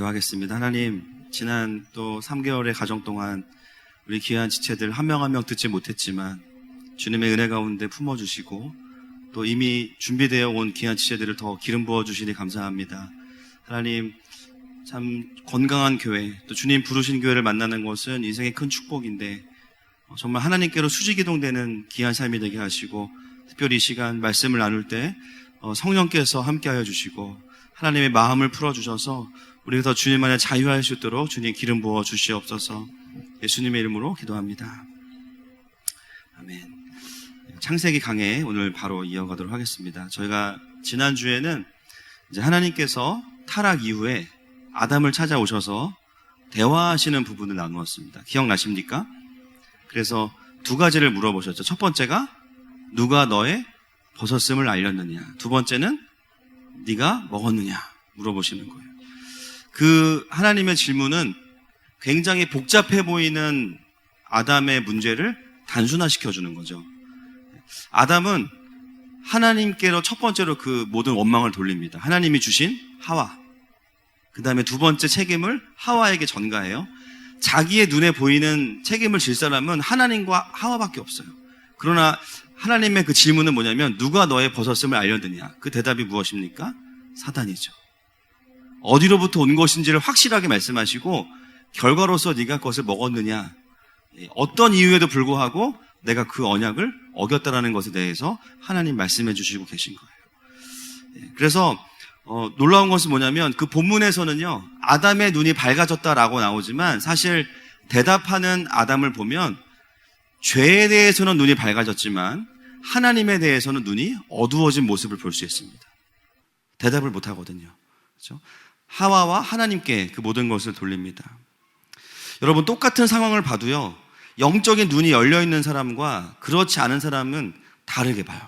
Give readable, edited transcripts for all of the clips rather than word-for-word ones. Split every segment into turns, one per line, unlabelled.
기도하겠습니다. 하나님, 지난 또 3개월의 가정 동안 우리 귀한 지체들 한 명 한 명 듣지 못했지만 주님의 은혜 가운데 품어주시고 또 이미 준비되어 온 귀한 지체들을 더 기름 부어주시니 감사합니다. 하나님, 참 건강한 교회, 또 주님 부르신 교회를 만나는 것은 인생의 큰 축복인데 정말 하나님께로 수직이동되는 귀한 삶이 되게 하시고, 특별히 이 시간 말씀을 나눌 때 성령께서 함께하여 주시고 하나님의 마음을 풀어주셔서 우리가 더 주님 안에 자유할 수 있도록 주님 기름 부어 주시옵소서. 예수님의 이름으로 기도합니다. 아멘. 창세기 강해 오늘 바로 이어가도록 하겠습니다. 저희가 지난주에는 이제 하나님께서 타락 이후에 아담을 찾아오셔서 대화하시는 부분을 나누었습니다. 기억나십니까? 그래서 두 가지를 물어보셨죠. 첫 번째가 누가 너의 벗었음을 알렸느냐, 두 번째는 네가 먹었느냐 물어보시는 거예요. 그 하나님의 질문은 굉장히 복잡해 보이는 아담의 문제를 단순화시켜주는 거죠. 아담은 하나님께로 첫 번째로 그 모든 원망을 돌립니다. 하나님이 주신 하와, 그 다음에 두 번째 책임을 하와에게 전가해요. 자기의 눈에 보이는 책임을 질 사람은 하나님과 하와밖에 없어요. 그러나 하나님의 그 질문은 뭐냐면 누가 너의 벗었음을 알렸느냐, 그 대답이 무엇입니까? 사단이죠. 어디로부터 온 것인지를 확실하게 말씀하시고 결과로서 네가 그것을 먹었느냐, 어떤 이유에도 불구하고 내가 그 언약을 어겼다라는 것에 대해서 하나님 말씀해 주시고 계신 거예요. 그래서 놀라운 것은 뭐냐면 그 본문에서는요, 아담의 눈이 밝아졌다라고 나오지만 사실 대답하는 아담을 보면 죄에 대해서는 눈이 밝아졌지만 하나님에 대해서는 눈이 어두워진 모습을 볼 수 있습니다. 대답을 못 하거든요. 그렇죠? 하와와 하나님께 그 모든 것을 돌립니다. 여러분, 똑같은 상황을 봐도요, 영적인 눈이 열려있는 사람과 그렇지 않은 사람은 다르게 봐요.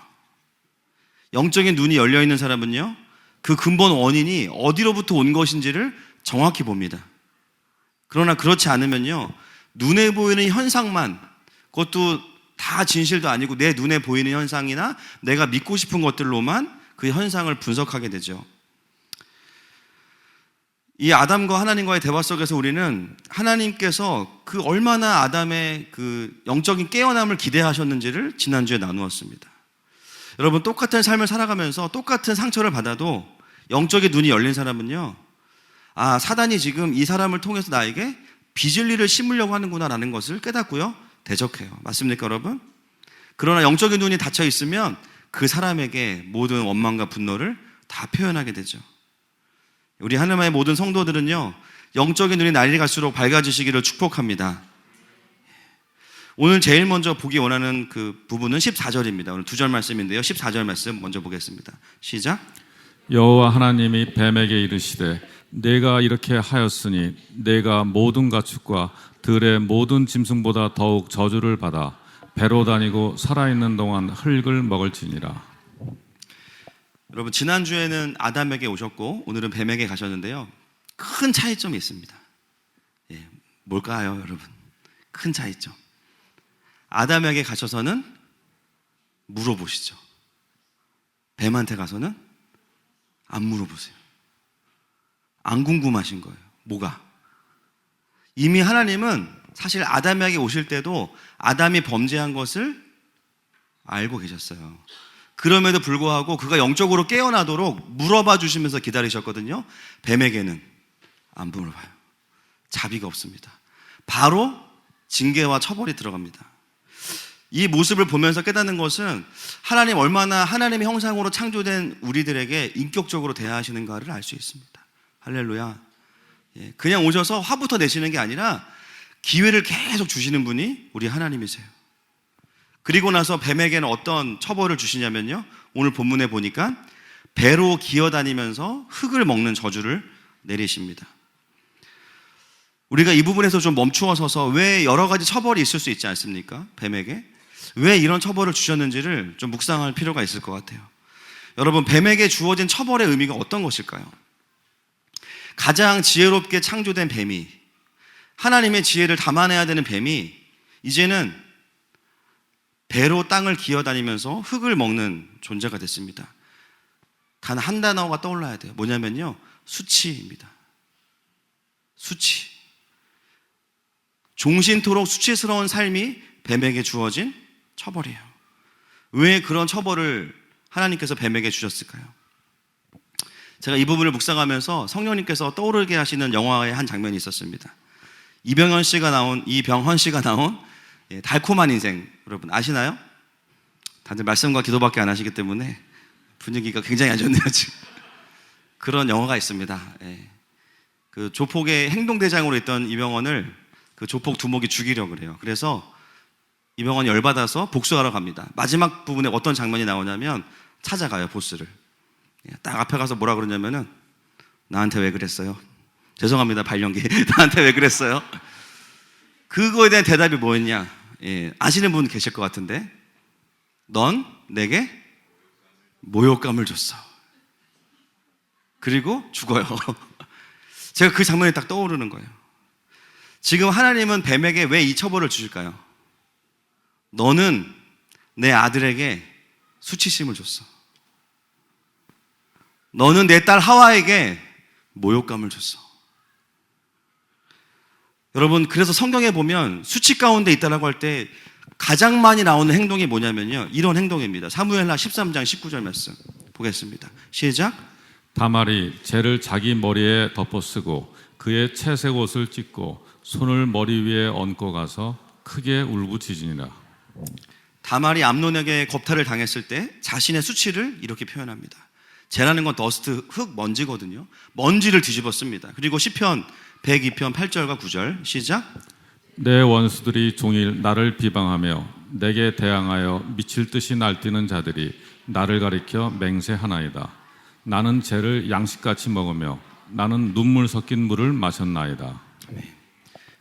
영적인 눈이 열려있는 사람은요, 그 근본 원인이 어디로부터 온 것인지를 정확히 봅니다. 그러나 그렇지 않으면요, 눈에 보이는 현상만, 그것도 다 진실도 아니고 내 눈에 보이는 현상이나 내가 믿고 싶은 것들로만 그 현상을 분석하게 되죠. 이 아담과 하나님과의 대화 속에서 우리는 하나님께서 그 얼마나 아담의 그 영적인 깨어남을 기대하셨는지를 지난주에 나누었습니다. 여러분, 똑같은 삶을 살아가면서 똑같은 상처를 받아도 영적인 눈이 열린 사람은요, 아, 사단이 지금 이 사람을 통해서 나에게 빚을 일을 심으려고 하는구나라는 것을 깨닫고요, 대적해요. 맞습니까, 여러분? 그러나 영적인 눈이 닫혀 있으면 그 사람에게 모든 원망과 분노를 다 표현하게 되죠. 우리 하나님의 모든 성도들은요, 영적인 눈이 날이 갈수록 밝아지시기를 축복합니다. 오늘 제일 먼저 보기 원하는 그 부분은 14절입니다. 오늘 2절 말씀인데요, 14절 말씀 먼저 보겠습니다. 시작.
여호와 하나님이 뱀에게 이르시되 내가 이렇게 하였으니 내가 모든 가축과 들의 모든 짐승보다 더욱 저주를 받아 배로 다니고 살아있는 동안 흙을 먹을지니라.
여러분, 지난주에는 아담에게 오셨고 오늘은 뱀에게 가셨는데요, 큰 차이점이 있습니다. 뭘까요, 여러분? 큰 차이점. 아담에게 가셔서는 물어보시죠. 뱀한테 가서는 안 물어보세요. 안 궁금하신 거예요. 뭐가? 이미 하나님은 사실 아담에게 오실 때도 아담이 범죄한 것을 알고 계셨어요. 그럼에도 불구하고 그가 영적으로 깨어나도록 물어봐 주시면서 기다리셨거든요. 뱀에게는 안 물어봐요. 자비가 없습니다. 바로 징계와 처벌이 들어갑니다. 이 모습을 보면서 깨닫는 것은 하나님 얼마나 하나님의 형상으로 창조된 우리들에게 인격적으로 대하시는가를 알 수 있습니다. 할렐루야. 그냥 오셔서 화부터 내시는 게 아니라 기회를 계속 주시는 분이 우리 하나님이세요. 그리고 나서 뱀에게는 어떤 처벌을 주시냐면요, 오늘 본문에 보니까 배로 기어다니면서 흙을 먹는 저주를 내리십니다. 우리가 이 부분에서 좀 멈추어 서서 왜 여러 가지 처벌이 있을 수 있지 않습니까? 뱀에게 왜 이런 처벌을 주셨는지를 좀 묵상할 필요가 있을 것 같아요. 여러분, 뱀에게 주어진 처벌의 의미가 어떤 것일까요? 가장 지혜롭게 창조된 뱀이, 하나님의 지혜를 담아내야 되는 뱀이 이제는 배로 땅을 기어다니면서 흙을 먹는 존재가 됐습니다. 단 한 단어가 떠올라야 돼요. 뭐냐면요, 수치입니다. 수치. 종신토록 수치스러운 삶이 뱀에게 주어진 처벌이에요. 왜 그런 처벌을 하나님께서 뱀에게 주셨을까요? 제가 이 부분을 묵상하면서 성령님께서 떠오르게 하시는 영화의 한 장면이 있었습니다. 이병헌 씨가 나온 달콤한 인생, 여러분 아시나요? 다들 말씀과 기도밖에 안 하시기 때문에 분위기가 굉장히 안 좋네요 지금. 그런 영화가 있습니다. 그 조폭의 행동대장으로 있던 이병헌을 그 조폭 두목이 죽이려고 그래요. 그래서 이병헌이 열받아서 복수하러 갑니다. 마지막 부분에 어떤 장면이 나오냐면 찾아가요, 보스를. 딱 앞에 가서 뭐라 그러냐면은, 나한테 왜 그랬어요? 죄송합니다, 발연기. 나한테 왜 그랬어요? 그거에 대한 대답이 뭐였냐? 아시는 분 계실 것 같은데, 넌 내게 모욕감을 줬어. 그리고 죽어요. 제가 그 장면이 딱 떠오르는 거예요. 지금 하나님은 뱀에게 왜 이 처벌을 주실까요? 너는 내 아들에게 수치심을 줬어. 너는 내 딸 하와에게 모욕감을 줬어. 여러분, 그래서 성경에 보면 수치 가운데 있다라고 할 때 가장 많이 나오는 행동이 뭐냐면요, 이런 행동입니다. 사무엘하 13장 19절 말씀 보겠습니다. 시작.
다말이 재를 자기 머리에 덮어쓰고 그의 채색 옷을 찢고 손을 머리 위에 얹고 가서 크게 울부짖으니라.
다말이 암논에게 겁탈을 당했을 때 자신의 수치를 이렇게 표현합니다. 재라는 건 더스트, 흙, 먼지거든요. 먼지를 뒤집어 씁니다. 그리고 시편 102편 8절과 9절 시작.
내 원수들이 종일 나를 비방하며 내게 대항하여 미칠 듯이 날뛰는 자들이 나를 가리켜 맹세하나이다. 나는 재를 양식같이 먹으며 나는 눈물 섞인 물을 마셨나이다.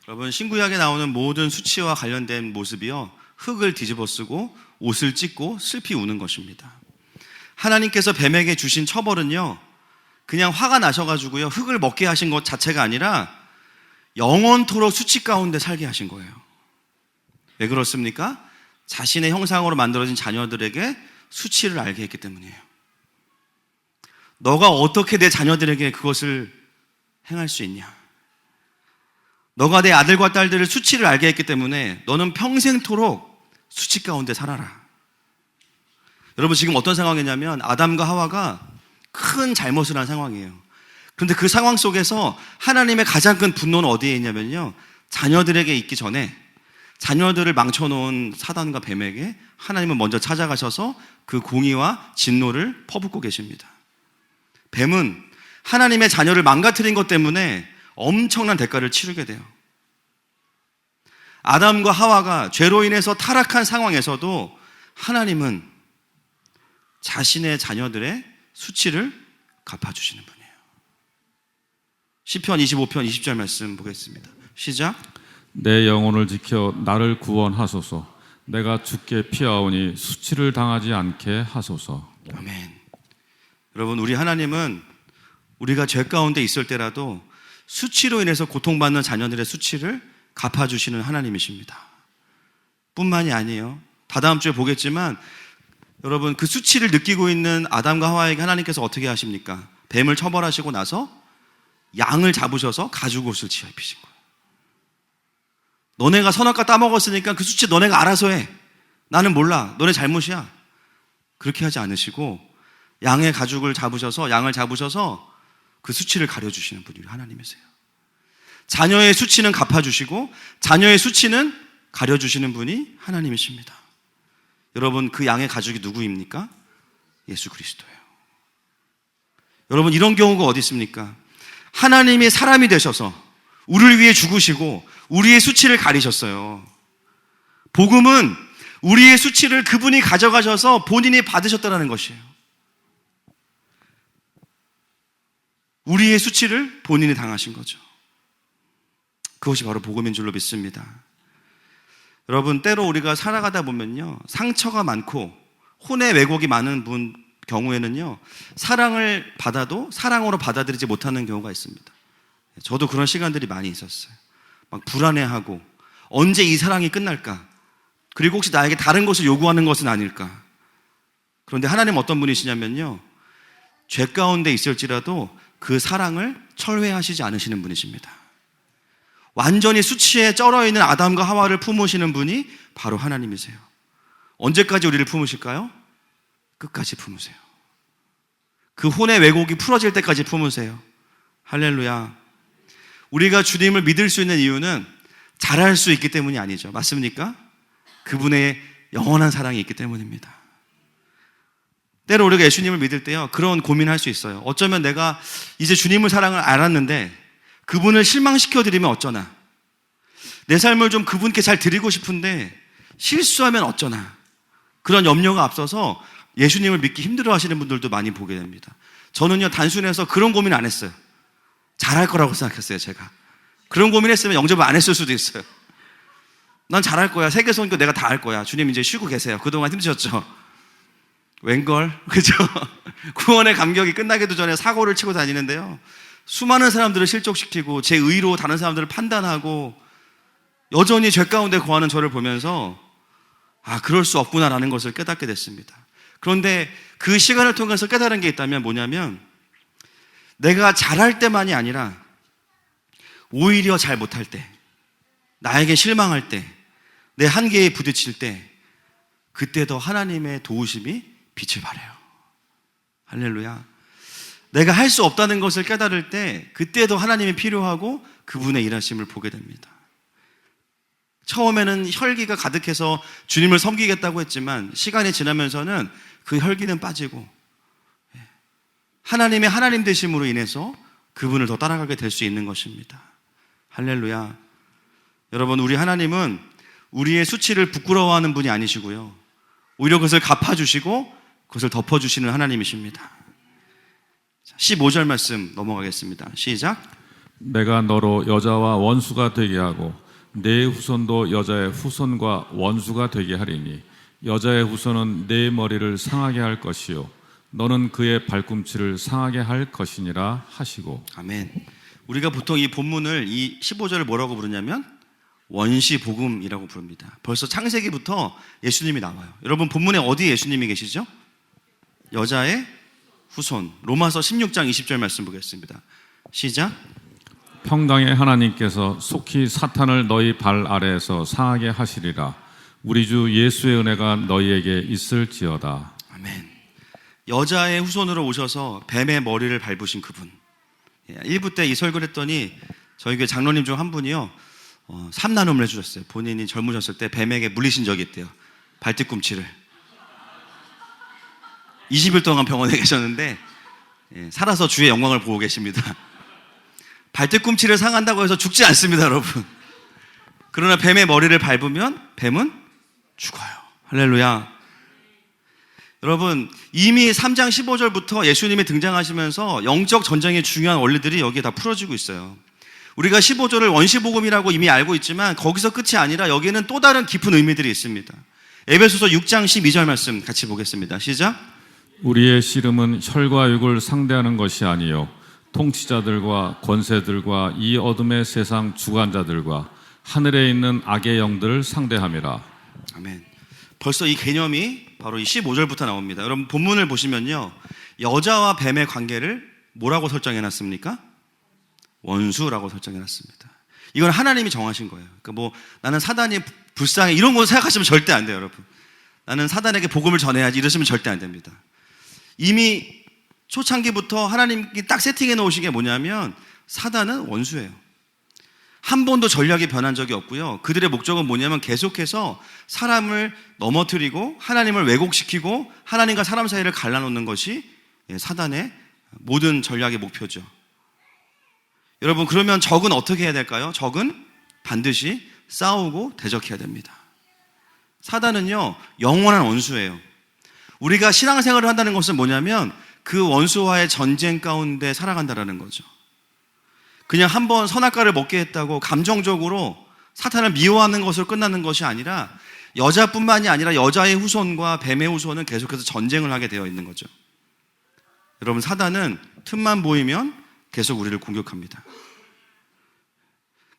여러분, 신구약에 나오는 모든 수치와 관련된 모습이요, 흙을 뒤집어 쓰고 옷을 찢고 슬피 우는 것입니다. 하나님께서 뱀에게 주신 처벌은요, 그냥 화가 나셔가지고요 흙을 먹게 하신 것 자체가 아니라 영원토록 수치 가운데 살게 하신 거예요. 왜 그렇습니까? 자신의 형상으로 만들어진 자녀들에게 수치를 알게 했기 때문이에요. 너가 어떻게 내 자녀들에게 그것을 행할 수 있냐? 너가 내 아들과 딸들을 수치를 알게 했기 때문에 너는 평생토록 수치 가운데 살아라. 여러분, 지금 어떤 상황이냐면 아담과 하와가 큰 잘못을 한 상황이에요. 그런데 그 상황 속에서 하나님의 가장 큰 분노는 어디에 있냐면요, 자녀들에게 있기 전에 자녀들을 망쳐놓은 사단과 뱀에게 하나님은 먼저 찾아가셔서 그 공의와 진노를 퍼붓고 계십니다. 뱀은 하나님의 자녀를 망가뜨린 것 때문에 엄청난 대가를 치르게 돼요. 아담과 하와가 죄로 인해서 타락한 상황에서도 하나님은 자신의 자녀들의 수치를 갚아주시는 분이에요. 시편 25편 20절 말씀 보겠습니다. 시작.
내 영혼을 지켜 나를 구원하소서. 내가 주께 피하오니 수치를 당하지 않게 하소서.
아멘. 여러분, 우리 하나님은 우리가 죄 가운데 있을 때라도 수치로 인해서 고통받는 자녀들의 수치를 갚아주시는 하나님이십니다. 뿐만이 아니에요. 다다음 주에 보겠지만 여러분, 그 수치를 느끼고 있는 아담과 하와에게 하나님께서 어떻게 하십니까? 뱀을 처벌하시고 나서 양을 잡으셔서 가죽옷을 지어 입히신 거예요. 너네가 선악과 따먹었으니까 그 수치 너네가 알아서 해. 나는 몰라. 너네 잘못이야. 그렇게 하지 않으시고 양의 가죽을 잡으셔서, 양을 잡으셔서 그 수치를 가려주시는 분이 하나님이세요. 자녀의 수치는 갚아주시고 자녀의 수치는 가려주시는 분이 하나님이십니다. 여러분, 그 양의 가죽이 누구입니까? 예수 그리스도예요. 여러분, 이런 경우가 어디 있습니까? 하나님이 사람이 되셔서 우리를 위해 죽으시고 우리의 수치를 가리셨어요. 복음은 우리의 수치를 그분이 가져가셔서 본인이 받으셨다는 것이에요. 우리의 수치를 본인이 당하신 거죠. 그것이 바로 복음인 줄로 믿습니다. 여러분, 때로 우리가 살아가다 보면요, 상처가 많고 혼의 왜곡이 많은 경우에는요, 사랑을 받아도 사랑으로 받아들이지 못하는 경우가 있습니다. 저도 그런 시간들이 많이 있었어요. 막 불안해하고 언제 이 사랑이 끝날까? 그리고 혹시 나에게 다른 것을 요구하는 것은 아닐까? 그런데 하나님 어떤 분이시냐면요, 죄 가운데 있을지라도 그 사랑을 철회하시지 않으시는 분이십니다. 완전히 수치에 쩔어 있는 아담과 하와를 품으시는 분이 바로 하나님이세요. 언제까지 우리를 품으실까요? 끝까지 품으세요. 그 혼의 왜곡이 풀어질 때까지 품으세요. 할렐루야. 우리가 주님을 믿을 수 있는 이유는 잘할 수 있기 때문이 아니죠. 맞습니까? 그분의 영원한 사랑이 있기 때문입니다. 때로 우리가 예수님을 믿을 때요, 그런 고민할 수 있어요. 어쩌면 내가 이제 주님을 사랑을 알았는데 그분을 실망시켜드리면 어쩌나, 내 삶을 좀 그분께 잘 드리고 싶은데 실수하면 어쩌나, 그런 염려가 앞서서 예수님을 믿기 힘들어 하시는 분들도 많이 보게 됩니다. 저는요, 단순해서 그런 고민 안 했어요. 잘할 거라고 생각했어요. 제가 그런 고민했으면 영접을 안 했을 수도 있어요. 난 잘할 거야, 세계 선교 내가 다 할 거야, 주님 이제 쉬고 계세요, 그동안 힘드셨죠? 웬걸? 그죠? 구원의 감격이 끝나기도 전에 사고를 치고 다니는데요, 수많은 사람들을 실족시키고 제 의로 다른 사람들을 판단하고 여전히 죄 가운데 거하는 저를 보면서 그럴 수 없구나라는 것을 깨닫게 됐습니다. 그런데 그 시간을 통해서 깨달은 게 있다면 뭐냐면, 내가 잘할 때만이 아니라 오히려 잘 못할 때, 나에게 실망할 때, 내 한계에 부딪힐 때, 그때 더 하나님의 도우심이 빛을 발해요. 할렐루야. 내가 할 수 없다는 것을 깨달을 때, 그때 더 하나님이 필요하고 그분의 일하심을 보게 됩니다. 처음에는 혈기가 가득해서 주님을 섬기겠다고 했지만 시간이 지나면서는 그 혈기는 빠지고 하나님의 하나님 되심으로 인해서 그분을 더 따라가게 될 수 있는 것입니다. 할렐루야. 여러분, 우리 하나님은 우리의 수치를 부끄러워하는 분이 아니시고요, 오히려 그것을 갚아주시고 그것을 덮어주시는 하나님이십니다. 15절 말씀 넘어가겠습니다. 시작.
내가 너로 여자와 원수가 되게 하고 내 후손도 여자의 후손과 원수가 되게 하리니 여자의 후손은 내 머리를 상하게 할 것이요 너는 그의 발꿈치를 상하게 할 것이니라 하시고.
아멘. 우리가 보통 이 본문을, 이 15절을 뭐라고 부르냐면 원시 복음이라고 부릅니다. 벌써 창세기부터 예수님이 나와요. 여러분, 본문에 어디 예수님이 계시죠? 여자의 후손. 로마서 16장 20절 말씀 보겠습니다. 시작.
평강의 하나님께서 속히 사탄을 너희 발 아래에서 상하게 하시리라. 우리 주 예수의 은혜가 너희에게 있을지어다. 아멘.
여자의 후손으로 오셔서 뱀의 머리를 밟으신 그분. 1부 때 이 설교를 했더니 저희 교회 장로님 중 한 분이요, 3나눔을 해주셨어요. 본인이 젊으셨을 때 뱀에게 물리신 적이 있대요. 발뒤꿈치를. 20일 동안 병원에 계셨는데 살아서 주의 영광을 보고 계십니다. 발뒤꿈치를 상한다고 해서 죽지 않습니다, 여러분. 그러나 뱀의 머리를 밟으면 뱀은 죽어요. 할렐루야. 여러분, 이미 3장 15절부터 예수님이 등장하시면서 영적 전쟁의 중요한 원리들이 여기에 다 풀어지고 있어요. 우리가 15절을 원시복음이라고 이미 알고 있지만 거기서 끝이 아니라 여기에는 또 다른 깊은 의미들이 있습니다. 에베소서 6장 12절 말씀 같이 보겠습니다. 시작.
우리의 씨름은 혈과 육을 상대하는 것이 아니요 통치자들과 권세들과 이 어둠의 세상 주관자들과 하늘에 있는 악의 영들을 상대함이라. 아멘.
벌써 이 개념이 바로 이 15절부터 나옵니다. 여러분, 본문을 보시면요, 여자와 뱀의 관계를 뭐라고 설정해놨습니까? 원수라고 설정해놨습니다. 이건 하나님이 정하신 거예요. 그러니까 나는 사단이 불쌍해 이런 거 생각하시면 절대 안 돼요, 여러분. 나는 사단에게 복음을 전해야지 이러시면 절대 안 됩니다. 이미 초창기부터 하나님이 딱 세팅해 놓으신 게 뭐냐면 사단은 원수예요. 한 번도 전략이 변한 적이 없고요, 그들의 목적은 뭐냐면 계속해서 사람을 넘어뜨리고 하나님을 왜곡시키고 하나님과 사람 사이를 갈라놓는 것이 사단의 모든 전략의 목표죠. 여러분, 그러면 적은 어떻게 해야 될까요? 적은 반드시 싸우고 대적해야 됩니다. 사단은요, 영원한 원수예요. 우리가 신앙생활을 한다는 것은 뭐냐면 그 원수와의 전쟁 가운데 살아간다라는 거죠. 그냥 한번 선악과를 먹게 했다고 감정적으로 사탄을 미워하는 것으로 끝나는 것이 아니라 여자뿐만이 아니라 여자의 후손과 뱀의 후손은 계속해서 전쟁을 하게 되어 있는 거죠. 여러분, 사단은 틈만 보이면 계속 우리를 공격합니다.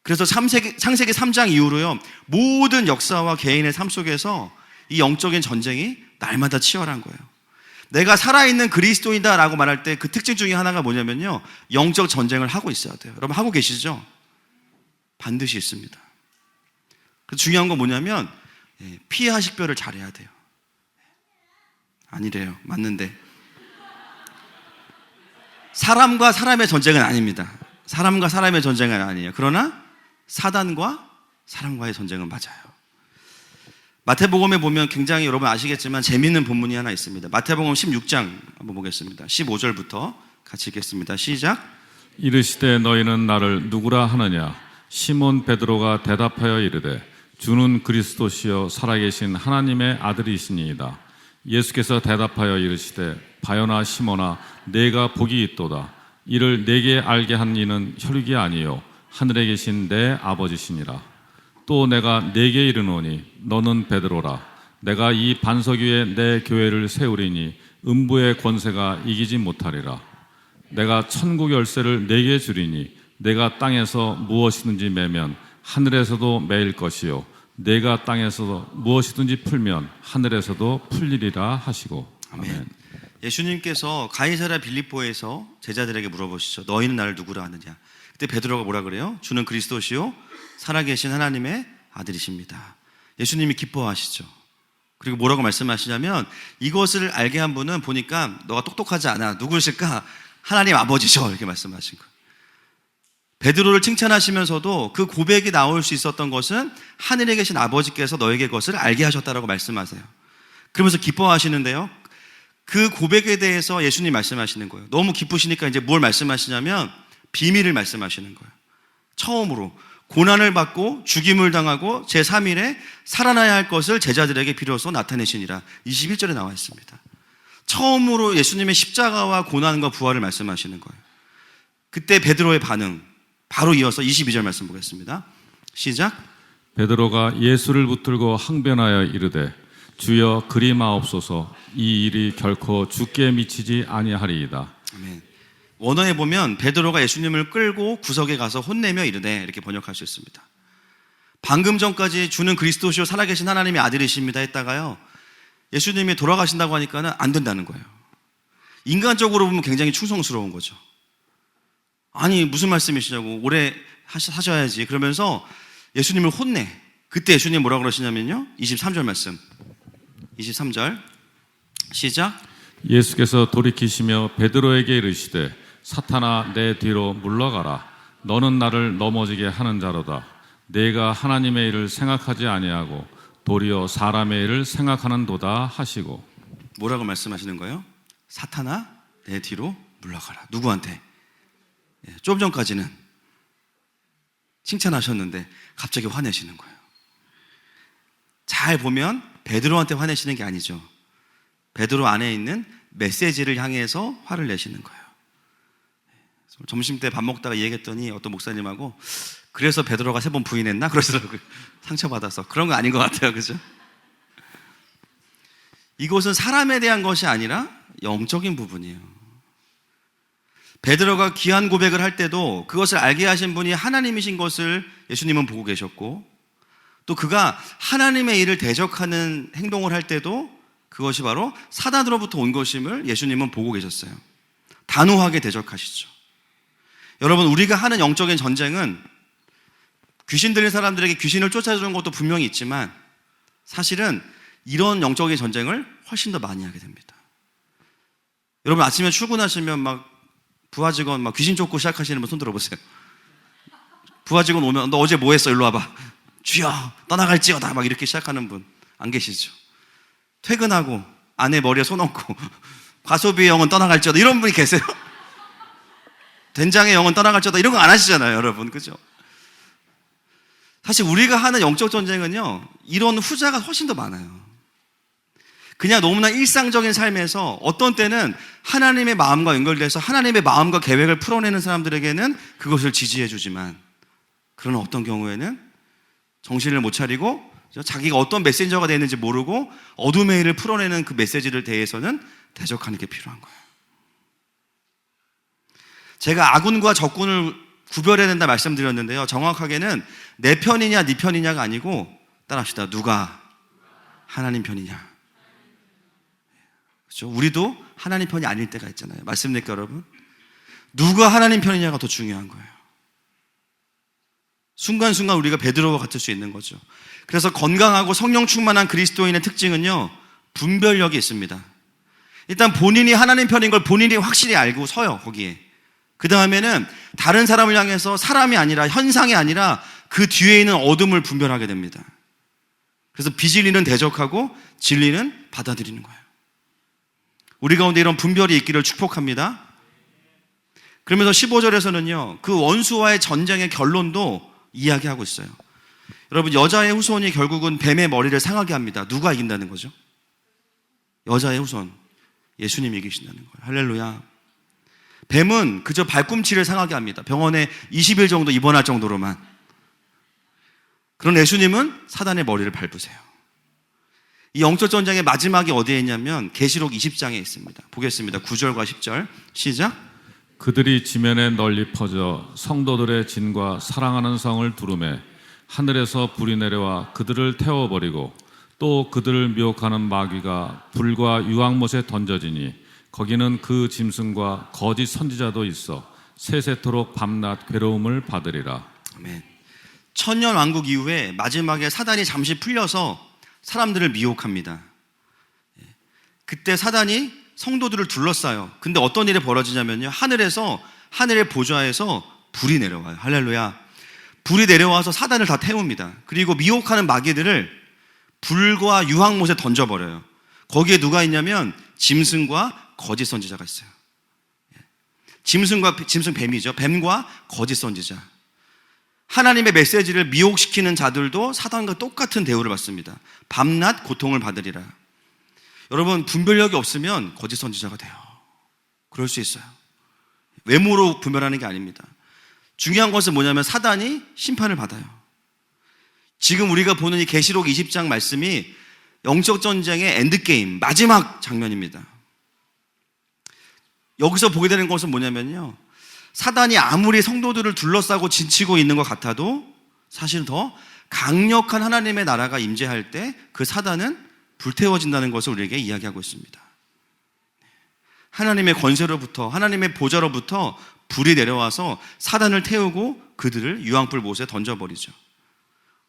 그래서 창세기 3장 이후로요, 모든 역사와 개인의 삶 속에서 이 영적인 전쟁이 날마다 치열한 거예요. 내가 살아있는 그리스도인다라고 말할 때 그 특징 중에 하나가 뭐냐면요, 영적 전쟁을 하고 있어야 돼요. 여러분, 하고 계시죠? 반드시 있습니다. 중요한 건 뭐냐면 피하 식별을 잘해야 돼요. 아니래요. 맞는데 사람과 사람의 전쟁은 아닙니다. 사람과 사람의 전쟁은 아니에요. 그러나 사단과 사람과의 전쟁은 맞아요. 마태복음에 보면 굉장히 여러분 아시겠지만 재미있는 본문이 하나 있습니다. 마태복음 16장 한번 보겠습니다. 15절부터 같이 읽겠습니다. 시작.
이르시되 너희는 나를 누구라 하느냐? 시몬 베드로가 대답하여 이르되 주는 그리스도시요 살아계신 하나님의 아들이시니이다. 예수께서 대답하여 이르시되 바요나 시몬아 내가 복이 있도다. 이를 내게 알게 한 이는 혈육이 아니요 하늘에 계신 내 아버지시니라. 또 내가 내게 이르노니 너는 베드로라. 내가 이 반석 위에 내 교회를 세우리니 음부의 권세가 이기지 못하리라. 내가 천국 열쇠를 내게 주리니 내가 땅에서 무엇이든지 매면 하늘에서도 매일 것이요 내가 땅에서 무엇이든지 풀면 하늘에서도 풀리리라 하시고. 아멘.
예수님께서 가이사랴 빌립보에서 제자들에게 물어보시죠. 너희는 나를 누구라 하느냐? 그때 베드로가 뭐라 그래요? 주는 그리스도시요 살아계신 하나님의 아들이십니다. 예수님이 기뻐하시죠. 그리고 뭐라고 말씀하시냐면 이것을 알게 한 분은 보니까 너가 똑똑하지 않아. 누구실까? 하나님 아버지죠. 이렇게 말씀하신 거예요. 베드로를 칭찬하시면서도 그 고백이 나올 수 있었던 것은 하늘에 계신 아버지께서 너에게 그것을 알게 하셨다라고 말씀하세요. 그러면서 기뻐하시는데요. 그 고백에 대해서 예수님 말씀하시는 거예요. 너무 기쁘시니까 이제 뭘 말씀하시냐면 비밀을 말씀하시는 거예요. 처음으로 고난을 받고 죽임을 당하고 제3일에 살아나야 할 것을 제자들에게 비로소 나타내시니라. 21절에 나와 있습니다. 처음으로 예수님의 십자가와 고난과 부활을 말씀하시는 거예요. 그때 베드로의 반응 바로 이어서 22절 말씀 보겠습니다. 시작.
베드로가 예수를 붙들고 항변하여 이르되 주여 그리마옵소서 이 일이 결코 주께 미치지 아니하리이다.
아멘. 원어에 보면 베드로가 예수님을 끌고 구석에 가서 혼내며 이르되 이렇게 번역할 수 있습니다. 방금 전까지 주는 그리스도시요 살아계신 하나님의 아들이십니다 했다가요 예수님이 돌아가신다고 하니까는 안 된다는 거예요. 인간적으로 보면 굉장히 충성스러운 거죠. 아니 무슨 말씀이시냐고 오래 하셔야지 그러면서 예수님을 혼내. 그때 예수님 뭐라고 그러시냐면요 23절 말씀 23절 시작.
예수께서 돌이키시며 베드로에게 이르시되 사탄아 내 뒤로 물러가라. 너는 나를 넘어지게 하는 자로다. 내가 하나님의 일을 생각하지 아니하고 도리어 사람의 일을 생각하는도다 하시고.
뭐라고 말씀하시는 거예요? 사탄아 내 뒤로 물러가라. 누구한테? 좀 전까지는 칭찬하셨는데 갑자기 화내시는 거예요. 잘 보면 베드로한테 화내시는 게 아니죠. 베드로 안에 있는 메시지를 향해서 화를 내시는 거예요. 점심 때 밥 먹다가 얘기했더니 어떤 목사님하고 그래서 베드로가 3번 부인했나? 그러시더라고요. 상처받아서. 그런 거 아닌 것 같아요. 그죠? 이것은 사람에 대한 것이 아니라 영적인 부분이에요. 베드로가 귀한 고백을 할 때도 그것을 알게 하신 분이 하나님이신 것을 예수님은 보고 계셨고 또 그가 하나님의 일을 대적하는 행동을 할 때도 그것이 바로 사단으로부터 온 것임을 예수님은 보고 계셨어요. 단호하게 대적하시죠. 여러분 우리가 하는 영적인 전쟁은 귀신 들린 사람들에게 귀신을 쫓아주는 것도 분명히 있지만 사실은 이런 영적인 전쟁을 훨씬 더 많이 하게 됩니다. 여러분 아침에 출근하시면 막 부하 직원 막 귀신 쫓고 시작하시는 분 손 들어보세요. 부하 직원 오면 너 어제 뭐 했어? 일로 와봐. 주여 떠나갈지어다 막 이렇게 시작하는 분 안 계시죠? 퇴근하고 아내 머리에 손 얹고 과소비의 영은 떠나갈지어다 이런 분이 계세요? 된장의 영은 떠나갈지어다 이런 거 안 하시잖아요 여러분. 그죠? 사실 우리가 하는 영적 전쟁은요 이런 후자가 훨씬 더 많아요. 그냥 너무나 일상적인 삶에서 어떤 때는 하나님의 마음과 연결돼서 하나님의 마음과 계획을 풀어내는 사람들에게는 그것을 지지해 주지만 그러나 어떤 경우에는 정신을 못 차리고 자기가 어떤 메신저가 되는지 모르고 어둠의 일을 풀어내는 그 메시지를 대해서는 대적하는 게 필요한 거예요. 제가 아군과 적군을 구별해야 된다 말씀드렸는데요. 정확하게는 내 편이냐 네 편이냐가 아니고 따라합시다. 누가 하나님 편이냐. 그렇죠? 우리도 하나님 편이 아닐 때가 있잖아요. 맞습니까 여러분? 누가 하나님 편이냐가 더 중요한 거예요. 순간순간 우리가 베드로와 같을 수 있는 거죠. 그래서 건강하고 성령 충만한 그리스도인의 특징은요, 분별력이 있습니다. 일단 본인이 하나님 편인 걸 본인이 확실히 알고 서요, 거기에. 그 다음에는 다른 사람을 향해서 사람이 아니라, 현상이 아니라 그 뒤에 있는 어둠을 분별하게 됩니다. 그래서 비진리는 대적하고 진리는 받아들이는 거예요. 우리 가운데 이런 분별이 있기를 축복합니다. 그러면서 15절에서는요, 그 원수와의 전쟁의 결론도 이야기하고 있어요. 여러분, 여자의 후손이 결국은 뱀의 머리를 상하게 합니다. 누가 이긴다는 거죠? 여자의 후손, 예수님이 이기신다는 거예요. 할렐루야. 뱀은 그저 발꿈치를 상하게 합니다. 병원에 20일 정도 입원할 정도로만. 그런 예수님은 사단의 머리를 밟으세요. 이 영적 전쟁의 마지막이 어디에 있냐면 계시록 20장에 있습니다. 보겠습니다. 9절과 10절 시작.
그들이 지면에 널리 퍼져 성도들의 진과 사랑하는 성을 두루매 하늘에서 불이 내려와 그들을 태워버리고 또 그들을 미혹하는 마귀가 불과 유황못에 던져지니 거기는 그 짐승과 거짓 선지자도 있어 세세토록 밤낮 괴로움을 받으리라.
아멘. 천년 왕국 이후에 마지막에 사단이 잠시 풀려서 사람들을 미혹합니다. 그때 사단이 성도들을 둘러싸요. 근데 어떤 일이 벌어지냐면요, 하늘의 보좌에서 불이 내려와요. 할렐루야. 불이 내려와서 사단을 다 태웁니다. 그리고 미혹하는 마귀들을 불과 유황못에 던져버려요. 거기에 누가 있냐면 짐승과 거짓 선지자가 있어요. 짐승 뱀이죠. 뱀과 거짓 선지자. 하나님의 메시지를 미혹시키는 자들도 사단과 똑같은 대우를 받습니다. 밤낮 고통을 받으리라. 여러분, 분별력이 없으면 거짓 선지자가 돼요. 그럴 수 있어요. 외모로 분별하는 게 아닙니다. 중요한 것은 뭐냐면 사단이 심판을 받아요. 지금 우리가 보는 이 계시록 20장 말씀이 영적 전쟁의 엔드게임, 마지막 장면입니다. 여기서 보게 되는 것은 뭐냐면요, 사단이 아무리 성도들을 둘러싸고 진치고 있는 것 같아도 사실 더 강력한 하나님의 나라가 임재할 때 그 사단은 불태워진다는 것을 우리에게 이야기하고 있습니다. 하나님의 권세로부터, 하나님의 보좌로부터 불이 내려와서 사단을 태우고 그들을 유황불 못에 던져버리죠.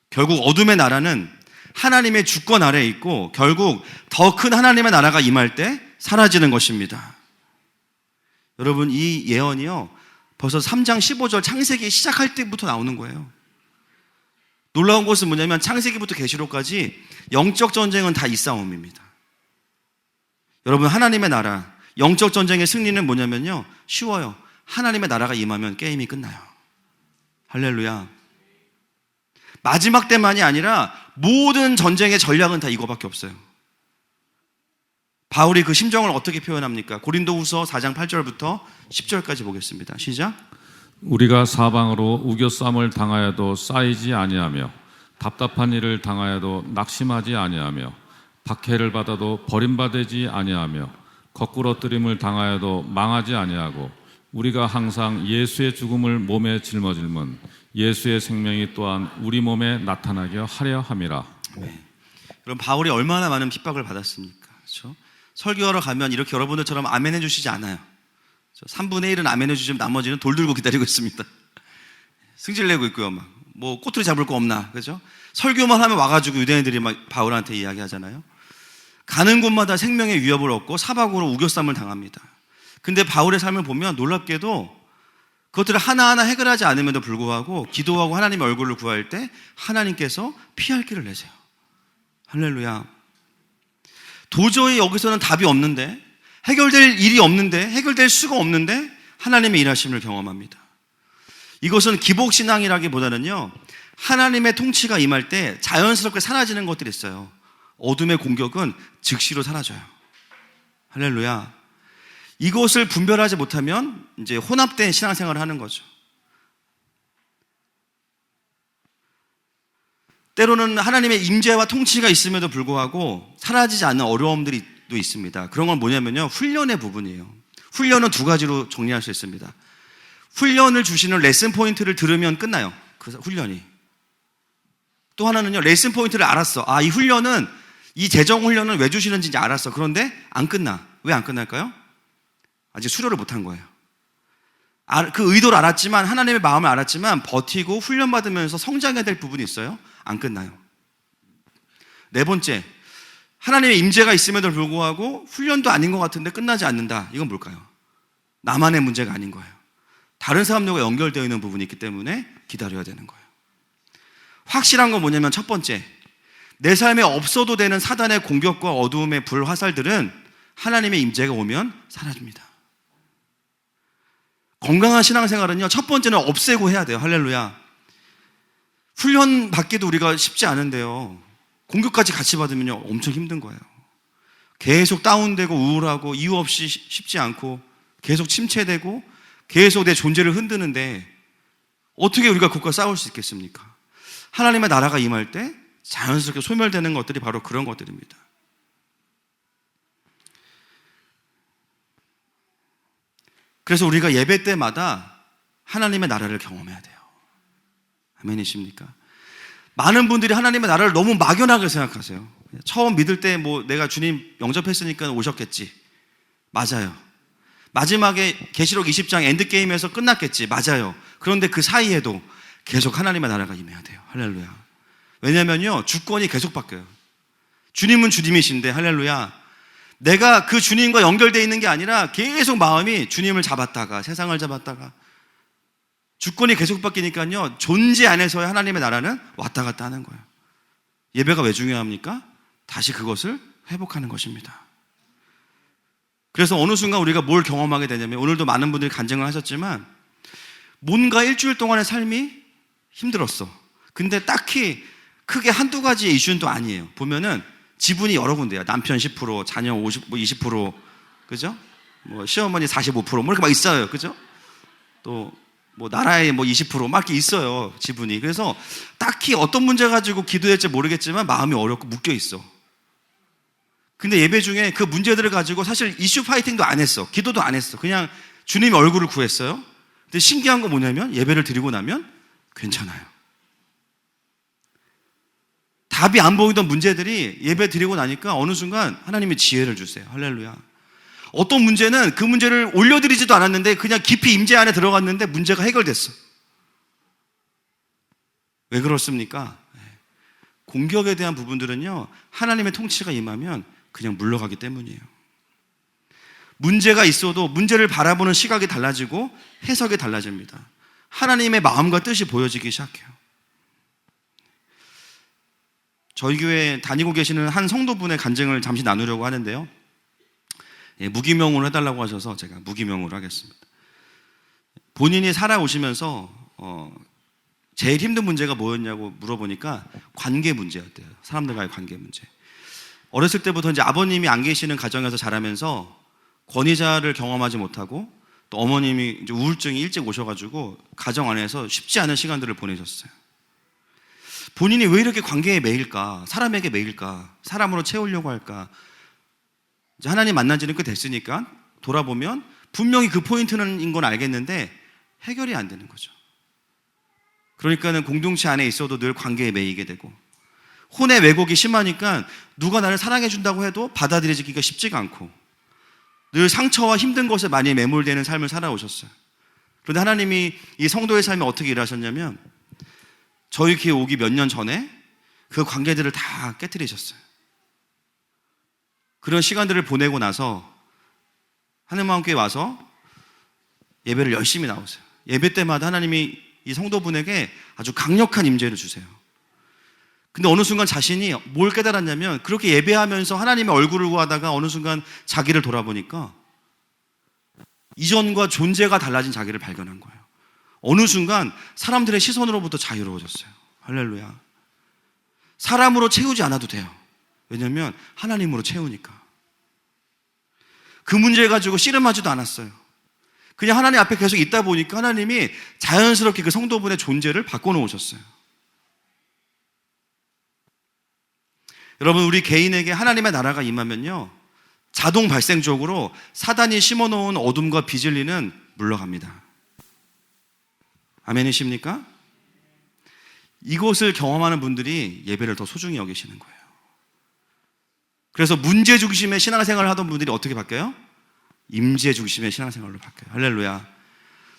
결국 어둠의 나라는 하나님의 주권 아래에 있고 결국 더 큰 하나님의 나라가 임할 때 사라지는 것입니다. 여러분, 이 예언이요, 벌써 3장 15절 창세기 시작할 때부터 나오는 거예요. 놀라운 것은 뭐냐면 창세기부터 계시록까지 영적 전쟁은 다 이 싸움입니다. 여러분, 하나님의 나라, 영적 전쟁의 승리는 뭐냐면요, 쉬워요. 하나님의 나라가 임하면 게임이 끝나요. 할렐루야. 마지막 때만이 아니라 모든 전쟁의 전략은 다 이거밖에 없어요. 바울이 그 심정을 어떻게 표현합니까? 고린도후서 4장 8절부터 10절까지 보겠습니다. 시작.
우리가 사방으로 우겨쌈을 당하여도 쌓이지 아니하며 답답한 일을 당하여도 낙심하지 아니하며 박해를 받아도 버림받지 아니하며 거꾸러뜨림을 당하여도 망하지 아니하고 우리가 항상 예수의 죽음을 몸에 짊어질면 예수의 생명이 또한 우리 몸에 나타나게 하려 함이라.
네. 그럼 바울이 얼마나 많은 핍박을 받았습니까? 그렇죠? 설교하러 가면 이렇게 여러분들처럼 아멘 해주시지 않아요. 3분의 1은 아멘 해주시면 나머지는 돌 들고 기다리고 있습니다. 승질내고 있고요. 뭐 꼬투리 잡을 거 없나, 그죠? 설교만 하면 와가지고 유대인들이 막 바울한테 이야기하잖아요. 가는 곳마다 생명의 위협을 얻고 사박으로 우겨쌈을 당합니다. 근데 바울의 삶을 보면 놀랍게도 그것들을 하나하나 해결하지 않음에도 불구하고 기도하고 하나님의 얼굴을 구할 때 하나님께서 피할 길을 내세요. 할렐루야. 도저히 여기서는 답이 없는데, 해결될 일이 없는데, 해결될 수가 없는데 하나님의 일하심을 경험합니다. 이것은 기복신앙이라기보다는요, 하나님의 통치가 임할 때 자연스럽게 사라지는 것들이 있어요. 어둠의 공격은 즉시로 사라져요. 할렐루야. 이것을 분별하지 못하면 이제 혼합된 신앙생활을 하는 거죠. 때로는 하나님의 임재와 통치가 있음에도 불구하고 사라지지 않는 어려움들이 또 있습니다. 그런 건 뭐냐면요, 훈련의 부분이에요. 훈련은 두 가지로 정리할 수 있습니다. 훈련을 주시는 레슨 포인트를 들으면 끝나요. 그 훈련이. 또 하나는요, 레슨 포인트를 알았어. 아, 이 훈련은, 이 재정 훈련은 왜 주시는지 이제 알았어. 그런데 안 끝나. 왜 안 끝날까요? 아직 수료를 못한 거예요. 그 의도를 알았지만, 하나님의 마음을 알았지만 버티고 훈련받으면서 성장해야 될 부분이 있어요. 안 끝나요. 네 번째, 하나님의 임재가 있음에도 불구하고 훈련도 아닌 것 같은데 끝나지 않는다. 이건 뭘까요? 나만의 문제가 아닌 거예요. 다른 사람들과 연결되어 있는 부분이 있기 때문에 기다려야 되는 거예요. 확실한 건 뭐냐면, 첫 번째, 내 삶에 없어도 되는 사단의 공격과 어두움의 불화살들은 하나님의 임재가 오면 사라집니다. 건강한 신앙생활은요, 첫 번째는 없애고 해야 돼요. 할렐루야. 훈련 받기도 우리가 쉽지 않은데요, 공격까지 같이 받으면요 엄청 힘든 거예요. 계속 다운되고 우울하고 이유 없이 쉽지 않고 계속 침체되고 계속 내 존재를 흔드는데 어떻게 우리가 그것과 싸울 수 있겠습니까? 하나님의 나라가 임할 때 자연스럽게 소멸되는 것들이 바로 그런 것들입니다. 그래서 우리가 예배 때마다 하나님의 나라를 경험해야 돼요. 아멘이십니까? 많은 분들이 하나님의 나라를 너무 막연하게 생각하세요. 처음 믿을 때 내가 주님 영접했으니까 오셨겠지. 맞아요. 마지막에 계시록 20장 엔드게임에서 끝났겠지. 맞아요. 그런데 그 사이에도 계속 하나님의 나라가 임해야 돼요. 할렐루야. 왜냐면요, 주권이 계속 바뀌어요. 주님은 주님이신데, 할렐루야, 내가 그 주님과 연결되어 있는 게 아니라 계속 마음이 주님을 잡았다가 세상을 잡았다가 주권이 계속 바뀌니까요, 존재 안에서의 하나님의 나라는 왔다 갔다 하는 거예요. 예배가 왜 중요합니까? 다시 그것을 회복하는 것입니다. 그래서 어느 순간 우리가 뭘 경험하게 되냐면, 오늘도 많은 분들이 간증을 하셨지만 뭔가 일주일 동안의 삶이 힘들었어. 근데 딱히 크게 한두 가지의 이슈는 또 아니에요. 보면은 지분이 여러 군데야. 남편 10%, 자녀 20%, 그죠? 시어머니 45%, 이렇게 막 있어요. 그죠? 또 나라에 20% 막 이렇게 있어요. 지분이. 그래서 딱히 어떤 문제 가지고 기도할지 모르겠지만 마음이 어렵고 묶여 있어. 근데 예배 중에 그 문제들을 가지고 사실 이슈 파이팅도 안 했어. 기도도 안 했어. 그냥 주님의 얼굴을 구했어요. 근데 신기한 건 뭐냐면, 예배를 드리고 나면 괜찮아요. 답이 안 보이던 문제들이 예배 드리고 나니까 어느 순간 하나님이 지혜를 주세요. 할렐루야. 어떤 문제는 그 문제를 올려드리지도 않았는데 그냥 깊이 임재 안에 들어갔는데 문제가 해결됐어. 왜 그렇습니까? 공격에 대한 부분들은요, 하나님의 통치가 임하면 그냥 물러가기 때문이에요. 문제가 있어도 문제를 바라보는 시각이 달라지고 해석이 달라집니다. 하나님의 마음과 뜻이 보여지기 시작해요. 저희 교회에 다니고 계시는 한 성도분의 간증을 잠시 나누려고 하는데요, 무기명으로 해달라고 하셔서 제가 무기명으로 하겠습니다. 본인이 살아오시면서 제일 힘든 문제가 뭐였냐고 물어보니까 관계 문제였대요. 사람들과의 관계 문제. 어렸을 때부터 이제 아버님이 안 계시는 가정에서 자라면서 권위자를 경험하지 못하고, 또 어머님이 이제 우울증이 일찍 오셔가지고 가정 안에서 쉽지 않은 시간들을 보내셨어요. 본인이 왜 이렇게 관계에 매일까? 사람에게 매일까? 사람으로 채우려고 할까? 이제 하나님 만난 지는 꽤 됐으니까 돌아보면 분명히 그 포인트는 건 알겠는데 해결이 안 되는 거죠. 그러니까는 공동체 안에 있어도 늘 관계에 매이게 되고, 혼의 왜곡이 심하니까 누가 나를 사랑해 준다고 해도 받아들이기가 쉽지가 않고, 늘 상처와 힘든 것에 많이 매몰되는 삶을 살아오셨어요. 그런데 하나님이 이 성도의 삶에 어떻게 일하셨냐면, 저희 교회 오기 몇 년 전에 그 관계들을 다 깨트리셨어요. 그런 시간들을 보내고 나서 하늘마음교회 와서 예배를 열심히 나오세요. 예배 때마다 하나님이 이 성도분에게 아주 강력한 임재를 주세요. 근데 어느 순간 자신이 뭘 깨달았냐면, 그렇게 예배하면서 하나님의 얼굴을 구하다가 어느 순간 자기를 돌아보니까 이전과 존재가 달라진 자기를 발견한 거예요. 어느 순간 사람들의 시선으로부터 자유로워졌어요. 할렐루야. 사람으로 채우지 않아도 돼요. 왜냐하면 하나님으로 채우니까. 그 문제 가지고 씨름하지도 않았어요. 그냥 하나님 앞에 계속 있다 보니까 하나님이 자연스럽게 그 성도분의 존재를 바꿔놓으셨어요. 여러분, 우리 개인에게 하나님의 나라가 임하면요, 자동 발생적으로 사단이 심어놓은 어둠과 비질리는 물러갑니다. 아멘이십니까? 이것을 경험하는 분들이 예배를 더 소중히 여기시는 거예요. 그래서 문제 중심의 신앙생활을 하던 분들이 어떻게 바뀌어요? 임재 중심의 신앙생활로 바뀌어요. 할렐루야.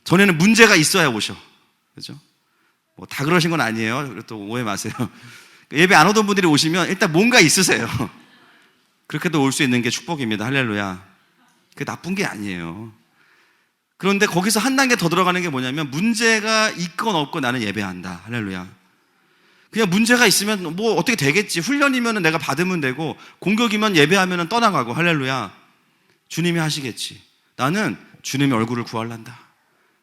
전에는 문제가 있어야 오셔. 그죠? 뭐 다 그러신 건 아니에요. 또 오해 마세요. 예배 안 오던 분들이 오시면 일단 뭔가 있으세요. 그렇게도 올 수 있는 게 축복입니다. 할렐루야. 그게 나쁜 게 아니에요. 그런데 거기서 한 단계 더 들어가는 게 뭐냐면 문제가 있건 없건 나는 예배한다. 할렐루야. 그냥 문제가 있으면 뭐 어떻게 되겠지. 훈련이면 내가 받으면 되고 공격이면 예배하면 떠나가고. 할렐루야. 주님이 하시겠지. 나는 주님의 얼굴을 구하란다.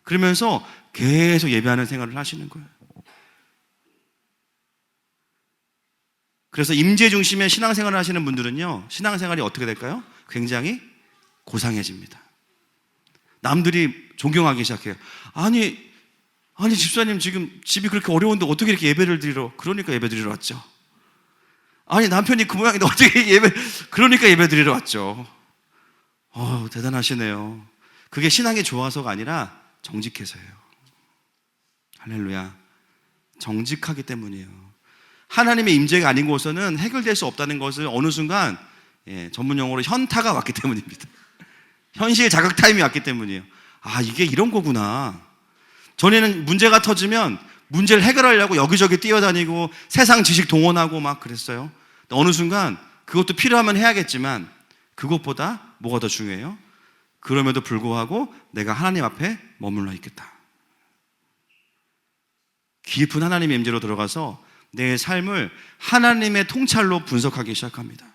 그러면서 계속 예배하는 생활을 하시는 거예요. 그래서 임재 중심의 신앙생활을 하시는 분들은요, 신앙생활이 어떻게 될까요? 굉장히 고상해집니다. 남들이 존경하기 시작해요. 아니 집사님 지금 집이 그렇게 어려운데 어떻게 이렇게 예배를 드리러? 그러니까 예배 드리러 왔죠. 아니 남편이 그 모양인데 어떻게 그러니까 예배 드리러 왔죠. 대단하시네요. 그게 신앙이 좋아서가 아니라 정직해서예요. 할렐루야. 정직하기 때문이에요. 하나님의 임재가 아닌 곳에서는 해결될 수 없다는 것을 어느 순간 전문 용어로 현타가 왔기 때문입니다. 현실 자각 타임이 왔기 때문이에요. 이게 이런 거구나. 전에는 문제가 터지면 문제를 해결하려고 여기저기 뛰어다니고 세상 지식 동원하고 막 그랬어요. 어느 순간 그것도 필요하면 해야겠지만 그것보다 뭐가 더 중요해요? 그럼에도 불구하고 내가 하나님 앞에 머물러 있겠다. 깊은 하나님의 임재로 들어가서 내 삶을 하나님의 통찰로 분석하기 시작합니다.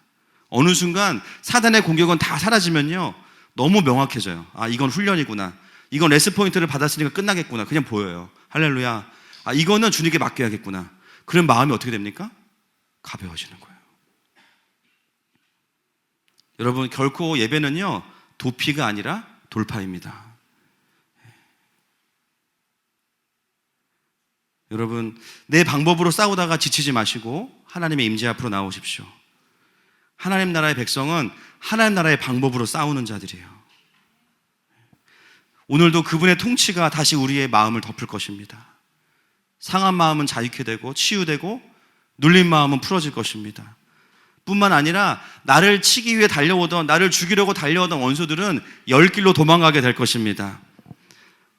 어느 순간 사단의 공격은 다 사라지면요, 너무 명확해져요. 이건 훈련이구나. 이건 레스 포인트를 받았으니까 끝나겠구나. 그냥 보여요. 할렐루야. 이거는 주님께 맡겨야겠구나. 그런 마음이 어떻게 됩니까? 가벼워지는 거예요. 여러분, 결코 예배는요, 도피가 아니라 돌파입니다. 여러분, 내 방법으로 싸우다가 지치지 마시고 하나님의 임재 앞으로 나오십시오. 하나님 나라의 백성은 하나님 나라의 방법으로 싸우는 자들이에요. 오늘도 그분의 통치가 다시 우리의 마음을 덮을 것입니다. 상한 마음은 자유케 되고 치유되고 눌린 마음은 풀어질 것입니다. 뿐만 아니라 나를 치기 위해 달려오던, 나를 죽이려고 달려오던 원수들은 열 길로 도망가게 될 것입니다.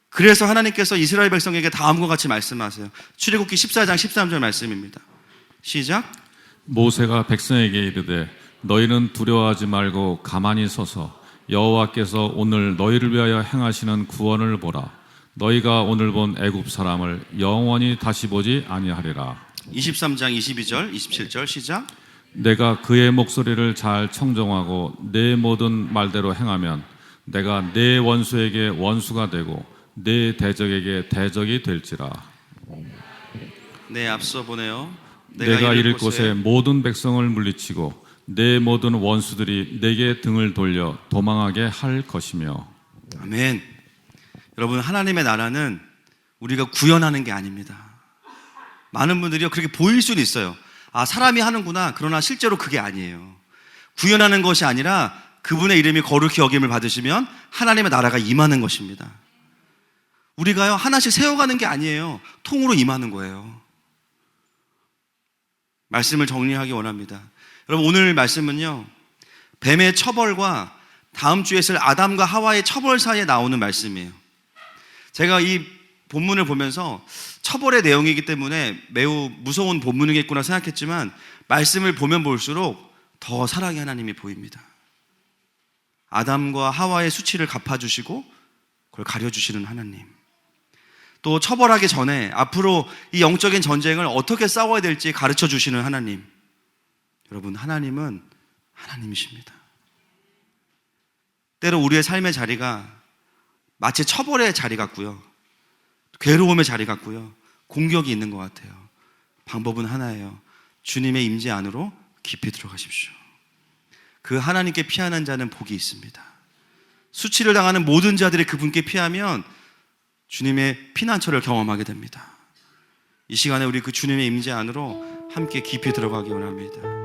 그래서 하나님께서 이스라엘 백성에게 다음과 같이 말씀하세요. 출애굽기 14장 13절 말씀입니다. 시작.
모세가 백성에게 이르되 너희는 두려워하지 말고 가만히 서서 여호와께서 오늘 너희를 위하여 행하시는 구원을 보라. 너희가 오늘 본 애굽 사람을 영원히 다시 보지 아니하리라.
23장 22절 27절 시작.
내가 그의 목소리를 잘 청종하고 내 모든 말대로 행하면 내가 내 원수에게 원수가 되고 내 대적에게 대적이 될지라.
네, 앞서 보네요.
내가 이를 곳에 모든 백성을 물리치고 내 모든 원수들이 내게 등을 돌려 도망하게 할 것이며.
아멘. 여러분, 하나님의 나라는 우리가 구현하는 게 아닙니다. 많은 분들이요, 그렇게 보일 수는 있어요. 사람이 하는구나. 그러나 실제로 그게 아니에요. 구현하는 것이 아니라 그분의 이름이 거룩히 여김을 받으시면 하나님의 나라가 임하는 것입니다. 우리가요, 하나씩 세워가는 게 아니에요. 통으로 임하는 거예요. 말씀을 정리하기 원합니다. 여러분, 오늘 말씀은요, 뱀의 처벌과 다음 주에 있을 아담과 하와의 처벌 사이에 나오는 말씀이에요. 제가 이 본문을 보면서 처벌의 내용이기 때문에 매우 무서운 본문이겠구나 생각했지만 말씀을 보면 볼수록 더 사랑의 하나님이 보입니다. 아담과 하와의 수치를 갚아주시고 그걸 가려주시는 하나님. 또 처벌하기 전에 앞으로 이 영적인 전쟁을 어떻게 싸워야 될지 가르쳐 주시는 하나님. 여러분, 하나님은 하나님이십니다. 때로 우리의 삶의 자리가 마치 처벌의 자리 같고요, 괴로움의 자리 같고요, 공격이 있는 것 같아요. 방법은 하나예요. 주님의 임재 안으로 깊이 들어가십시오. 그 하나님께 피하는 자는 복이 있습니다. 수치를 당하는 모든 자들이 그분께 피하면 주님의 피난처를 경험하게 됩니다. 이 시간에 우리 그 주님의 임재 안으로 함께 깊이 들어가기 원합니다.